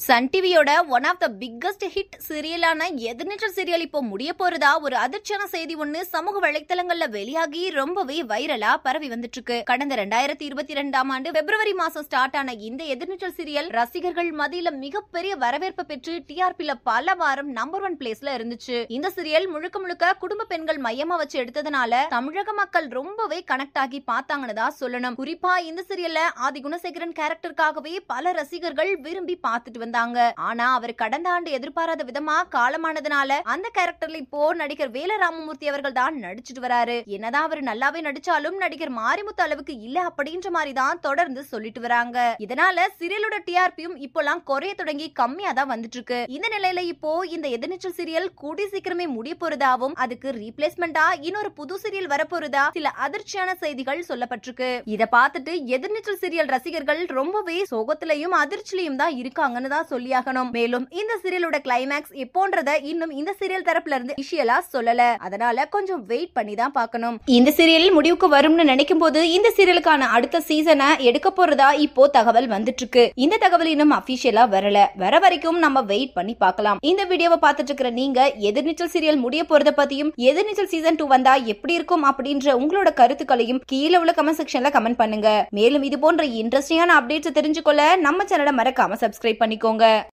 Sun டிவியோட one of the biggest hit சீரியலான Ethirneechal serial இப்போ முடிய போறதா ஒரு அதிர்ச்சியான செய்தி ஒண்ணு சமூக வலைத்தளங்கள்ல வெளியாகி ரொம்பவே வைரலா பரவி வந்துட்டு இருக்கு. கடந்த 2022ஆம் ஆண்டு பிப்ரவரி மாசம் ஸ்டார்ட் ஆன இந்த எதிர்நீச்சல் சீரியல் ரசிகர்கள் மத்தியில மிகப்பெரிய வரவேற்பு பெற்று டிஆர்பில பல வாரம் நம்பர் 1 பிளேஸ்ல இருந்துச்சு. இந்த சீரியல் முழுக்க முழுக்க குடும்ப பெண்கள் மையமா வச்சு எடுத்ததுனால தமிழக மக்கள் ரொம்பவே கனெக்ட் ஆகி பார்த்தாங்கன்னு தான் சொல்லணும். குறிப்பா இந்த சீரியல்ல ஆதி குணசேகரன் கேரக்டருக்காகவே பல ரசிகர்கள் விரும்பி பார்த்துட்டு வந்தாங்க. ஆனா அவர் கடந்த ஆண்டு எதிர்பாராத விதமா காலமானதுனால அந்த கேரக்டர்ல இப்போ நடிகர் வேல ராமமூர்த்தி அவர்கள் தான் நடிச்சிட்டு வராரு. என்னதான் அவர் நல்லாவே நடிச்சாலும் நடிகர் மாரிமுத்து அளவுக்கு இல்ல அப்படின்ற மாதிரி தான் தொடர்ந்து சொல்லிட்டு வராங்க. இதனால சீரியலோட டிஆர்பியும் இப்போலாம் குறைய தொடங்கி கம்மியா தான் வந்துட்டு இருக்கு. இந்த நிலையில இப்போ இந்த எதிர்நீச்சல் சீரியல் கூடி சீக்கிரமே முடிய போறதாவும் அதுக்கு ரீப்ளேஸ்மெண்டா இன்னொரு புது சீரியல் வரப்போறதா சில அதிர்ச்சியான செய்திகள் சொல்லப்பட்டிருக்கு. இத பார்த்துட்டு எதிர்நீச்சல் சீரியல் ரசிகர்கள் ரொம்பவே சோகத்திலையும் அதிர்ச்சியிலையும் தான் இருக்காங்கன்னு சொல்லியாகணும். மேலும் இந்த சீரியலோட கிளைமேக்ஸ் எப்போன்றத இன்னும் இந்த சீரியல் தரப்புல இருந்து இனிஷியலா சொல்லல. அதனால கொஞ்சம் வெயிட் பண்ணி தான் பார்க்கணும். இந்த சீரியல் முடிவுக்கு வரும்னு நினைக்கும் போது இந்த சீரியலுக்கான அடுத்த சீசனை எடுக்க போறதா இப்போ தகவல் வந்துட்டு இருக்கு. இந்த தகவல் இன்னும் அபிஷியலா வரல. வர வரைக்கும் நம்ம வெயிட் பண்ணி பார்க்கலாம். இந்த வீடியோவை பார்த்துட்டு இருக்கிற நீங்க எதிர்நீச்சல் சீரியல் முடிய போறத பத்தியும் எதிர்நீச்சல் சீசன் 2 வந்தா எப்படி இருக்கும் அப்படின்ற உங்களோட கருத்துக்களையும் கீழே உள்ள கமெண்ட் செக்ஷன்ல கமெண்ட் பண்ணுங்க. மேலும் இது போன்ற இன்ட்ரெஸ்டிங்கான அப்டேட்ஸ் தெரிஞ்சுக்கொள்ள நம்ம சேனலை மறக்காம சப்ஸ்கிரைப் பண்ணிக்கோங்க.